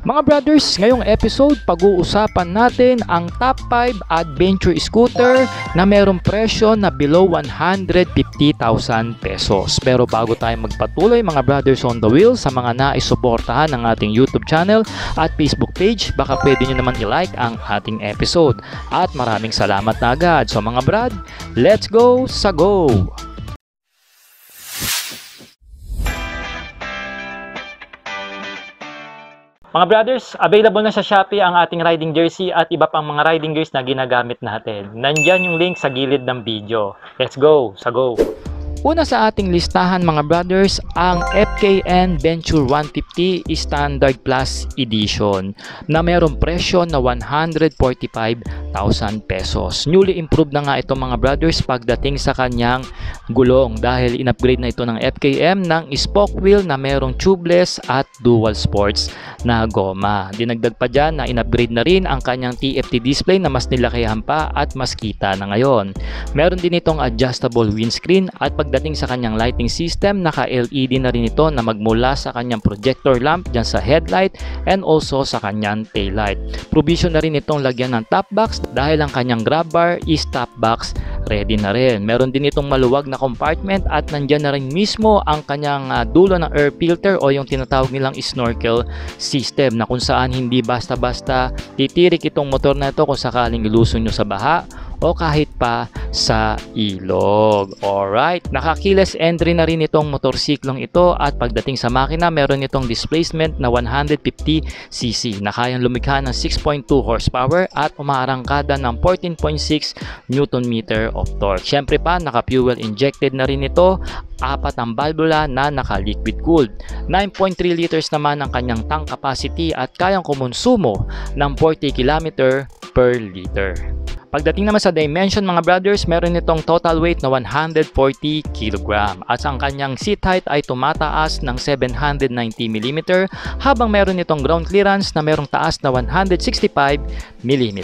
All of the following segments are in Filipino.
Mga brothers, ngayong episode pag-uusapan natin ang top 5 adventure scooter na merong presyo na below 150,000 pesos. Pero bago tayo magpatuloy mga brothers on the wheel sa mga naisuportahan ng ating YouTube channel at Facebook page, baka pwede nyo naman i-like ang ating episode. At maraming salamat na agad. So mga brad, let's go sa go! Mga brothers, available na sa Shopee ang ating riding jersey at iba pang mga riding gears na ginagamit natin. Nandyan yung link sa gilid ng video. Let's go! Sa go! Una sa ating listahan mga brothers, ang FKN Venture 150 Standard Plus Edition na mayroong presyo na 145,000 pesos. Newly improved na nga ito mga brothers pagdating sa kanyang gulong dahil in-upgrade na ito ng FKM ng spoke wheel na mayroong tubeless at dual sports na goma. Dinagdag pa dyan na in-upgrade na rin ang kanyang TFT display na mas nilakihan pa at mas kita na ngayon. Meron din itong adjustable windscreen at pagdating sa kanyang lighting system, naka-LED na rin ito na magmula sa kanyang projector lamp dyan sa headlight and also sa kanyang taillight. Provision na rin itong lagyan ng top box dahil ang kanyang grab bar is top box ready na rin. Meron din itong maluwag na compartment at nandyan na rin mismo ang kanyang dulo ng air filter o yung tinatawag nilang snorkel system na kung saan hindi basta-basta titirik itong motor na ito kung sakaling ilusong nyo sa baha o kahit pa sa ilog. Alright, naka-keyless entry na rin itong motorsiklong ito at pagdating sa makina, meron itong displacement na 150cc na kayang lumikha ng 6.2 horsepower at umaarangkada ng 14.6 Nm of torque. Siyempre pa, naka-fuel injected na rin ito, 4 ang valvula na naka-liquid cooled. 9.3 liters naman ang kanyang tank capacity at kayang kumonsumo ng 40 km per liter. Pagdating naman sa dimension mga brothers, meron itong total weight na 140 kg at ang kanyang seat height ay tumataas ng 790 mm habang meron itong ground clearance na merong taas na 165 mm.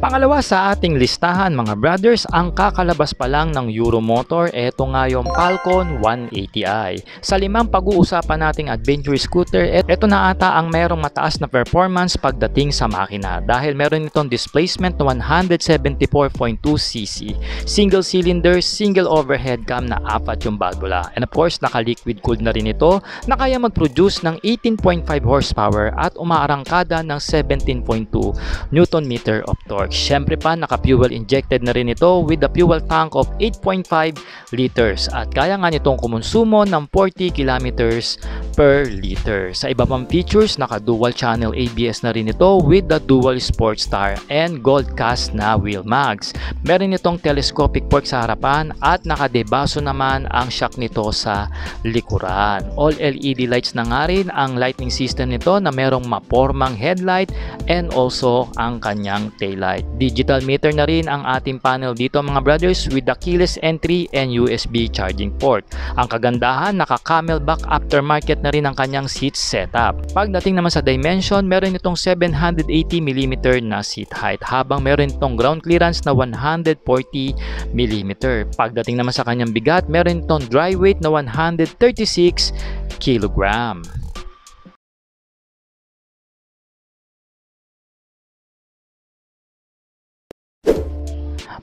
Pangalawa sa ating listahan mga brothers, ang kakalabas pa lang ng Euromotor, eto nga yung Falcon 180i. Sa limang pag-uusapan nating adventure scooter, eto na ata ang merong mataas na performance pagdating sa makina dahil meron itong displacement na 174.2cc, single cylinder, single overhead cam na 4 yung valvula. And of course, naka-liquid cooled na rin ito na kaya mag-produce ng 18.5 horsepower at umaarangkada ng 17.2 Nm of torque. Siyempre pa, naka-fuel injected na rin ito with a fuel tank of 8.5 liters at kaya nga nitong kumonsumo ng 40 kilometers per liter. Sa iba pang features, naka-dual channel ABS na rin ito with the dual sports star and gold cast na wheel mags. Meron itong telescopic fork sa harapan at naka-debaso naman ang shock nito sa likuran. All LED lights na nga rin ang lighting system nito na merong mapormang headlight and also ang kanyang taillight. Digital meter na rin ang ating panel dito mga brothers with the keyless entry and USB charging port. Ang kagandahan, naka-camelback aftermarket na rin ang kanyang seat setup. Pagdating naman sa dimension, meron itong 780 mm na seat height habang meron itong ground clearance na 140 mm. Pagdating naman sa kanyang bigat, meron itong dry weight na 136 kg.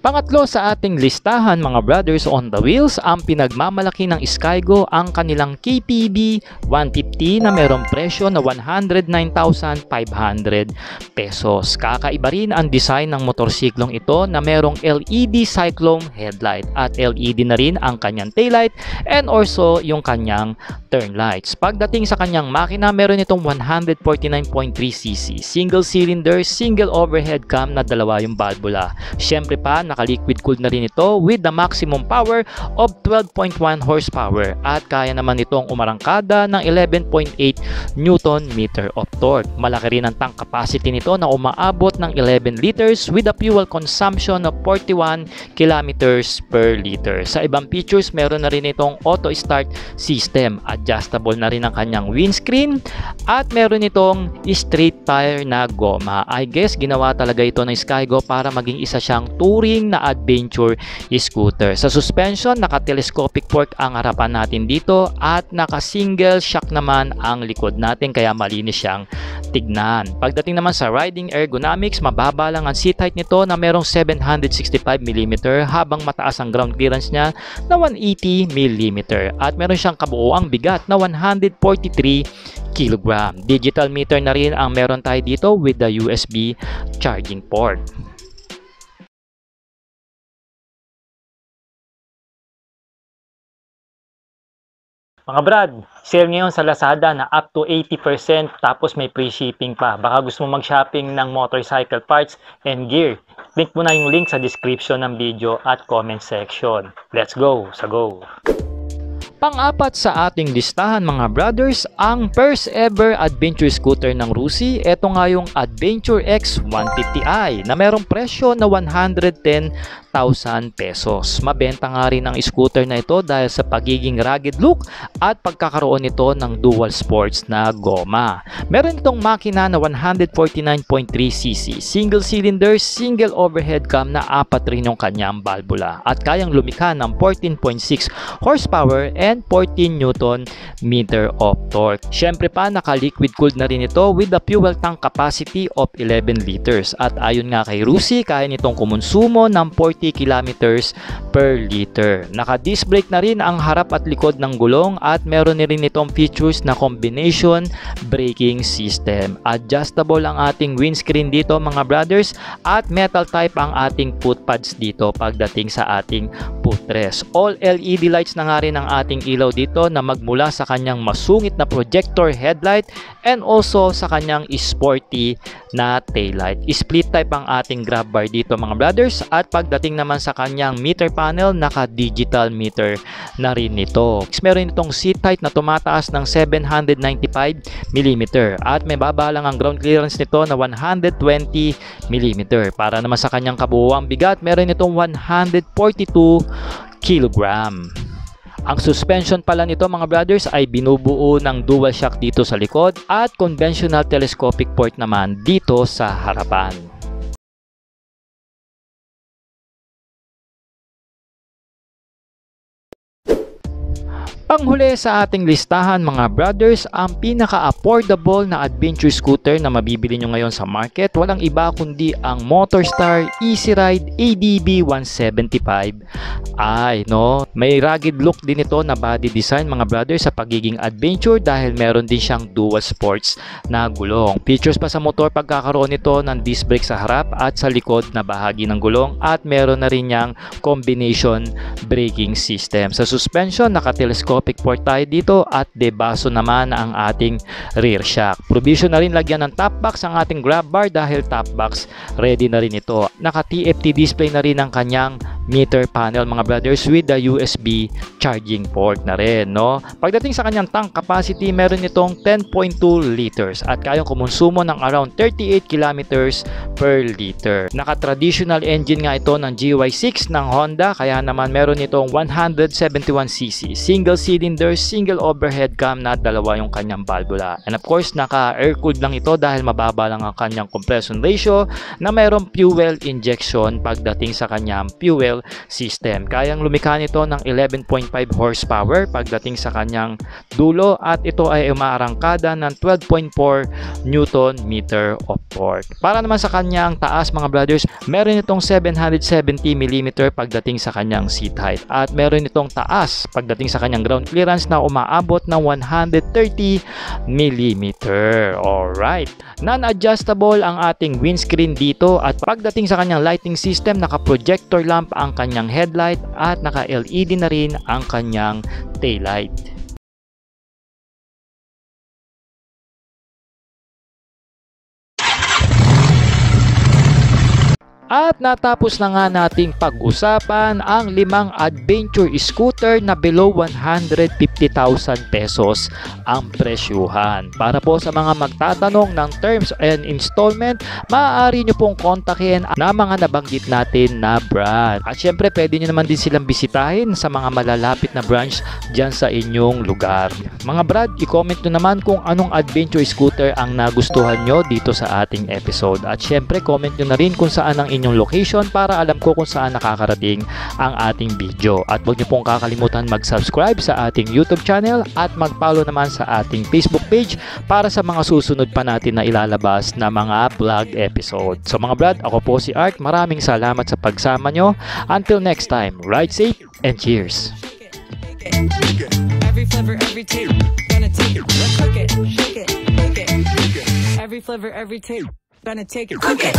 Pangatlo sa ating listahan mga brothers on the wheels, ang pinagmamalaki ng Skygo ang kanilang KPB 150 na merong presyo na 109,500 pesos. Kakaiba rin ang design ng motorsiklong ito na merong LED cyclone headlight at LED na rin ang kanyang taillight and also yung kanyang turn lights. Pagdating sa kanyang makina, meron itong 149.3cc, single cylinder, single overhead cam na 2 yung valvula. Siyempre pa, naka-liquid cooled na rin ito with the maximum power of 12.1 horsepower at kaya naman itong umarangkada ng 11.8 Nm of torque. Malaki rin ang tank capacity nito na umaabot ng 11 liters with a fuel consumption of 41 km per liter. Sa ibang features, meron na rin itong auto start system, adjustable na rin ang kanyang windscreen at meron itong straight tire na goma. I guess ginawa talaga ito ng Skygo para maging isa siyang touring touring na adventure scooter. Sa suspension, naka-telescopic fork ang harapan natin dito at naka-single shock naman ang likod natin kaya malinis siyang tignan. Pagdating naman sa riding ergonomics, mababa lang ang seat height nito na merong 765mm habang mataas ang ground clearance niya na 180mm at meron siyang kabuoang bigat na 143 kg. Digital meter na rin ang meron tayo dito with the USB charging port. Mga Brad, sale ngayon sa Lazada na up to 80% tapos may free shipping pa. Baka gusto mo mag-shopping ng motorcycle parts and gear. Link mo na yung link sa description ng video at comment section. Let's go sa go! Pang-apat sa ating listahan mga brothers, ang first ever adventure scooter ng Rusi. Ito nga yung Adventure X 150i na merong presyo na 110,000 pesos. Mabenta nga rin ang scooter na ito dahil sa pagiging rugged look at pagkakaroon nito ng dual sports na goma. Meron itong makina na 149.3cc, single cylinder, single overhead cam na 4 rin yung kanyang valvula at kayang lumikha ng 14.6 horsepower and 14 Newton meter of torque. Syempre pa, naka-liquid cooled na rin ito with a fuel tank capacity of 11 liters. At ayon nga kay Rusi, kaya nitong kumonsumo ng 40 kilometers per liter. Naka-disc brake na rin ang harap at likod ng gulong at meron na rin itong features na combination braking system. Adjustable ang ating windscreen dito mga brothers at metal type ang ating foot pads dito pagdating sa ating footrest. All LED lights na nga rin ang ating ilaw dito na magmula sa kanyang masungit na projector headlight and also sa kanyang sporty na taillight. Split type ang ating grab bar dito mga brothers at pagdating naman sa kanyang meter panel, naka-digital meter na rin ito. Meron itong seat height na tumataas ng 795mm at may baba lang ang ground clearance nito na 120mm. Para naman sa kanyang kabuuang bigat, meron itong 142 kg. Ang suspension pala nito mga brothers ay binubuo ng dual shock dito sa likod at conventional telescopic port naman dito sa harapan. Panghuli sa ating listahan mga brothers, ang pinaka-affordable na adventure scooter na mabibili nyo ngayon sa market, walang iba kundi ang Motorstar Easy Ride ADB 175. May rugged look din ito na body design mga brothers sa pagiging adventure dahil meron din siyang dual sports na gulong. Features pa sa motor, pagkakaroon nito ng disc brake sa harap at sa likod na bahagi ng gulong at meron na rin niyang combination braking system. Sa suspension, naka-telescopic port tayo dito at debaso naman ang ating rear shock. Provision na rin lagyan ng top box ang ating grab bar dahil top box ready na rin ito. Naka-TFT display na rin ang kanyang meter panel mga brothers with the USB charging port na rin. Pagdating sa kanyang tank capacity, meron itong 10.2 liters at kayang kumonsumo ng around 38 kilometers per liter. Naka-traditional engine nga ito ng GY6 ng Honda kaya naman meron itong 171cc, single cylinder, single overhead cam na dalawa yung kanyang valvula. And of course, naka-air cooled lang ito dahil mababa lang ang kanyang compression ratio na mayroong fuel injection pagdating sa kanyang fuel system. Kayang lumikha nito ng 11.5 horsepower pagdating sa kanyang dulo at ito ay umaarangkada ng 12.4 Newton meter of torque. Para naman sa kanyang taas mga brothers, meron itong 770mm pagdating sa kanyang seat height at meron itong taas pagdating sa kanyang ground clearance na umaabot ng 130mm. Alright. Non-adjustable ang ating windscreen dito at pagdating sa kanyang lighting system, naka-projector lamp ang kanyang headlight at naka-LED na rin ang kanyang taillight. At natapos na nga nating pag-usapan ang 5 adventure scooter na below 150,000 pesos ang presyuhan. Para po sa mga magtatanong ng terms and installment, maaari nyo pong kontakin na mga nabanggit natin na brand. At syempre pwede nyo naman din silang bisitahin sa mga malalapit na branch dyan sa inyong lugar. Mga brad, i-comment nyo naman kung anong adventure scooter ang nagustuhan nyo dito sa ating episode. At syempre comment nyo na rin kung saan ang inyong location para alam ko kung saan nakakarating ang ating video. At huwag niyo pong kakalimutan mag-subscribe sa ating YouTube channel at mag-follow naman sa ating Facebook page para sa mga susunod pa natin na ilalabas na mga vlog episode. So mga brad, ako po si Art. Maraming salamat sa pagsama nyo. Until next time, ride safe and cheers! Every flavor, every taste, gonna take it, let's cook it, shake it, bake it. Every flavor, every taste, gonna take it, cook it.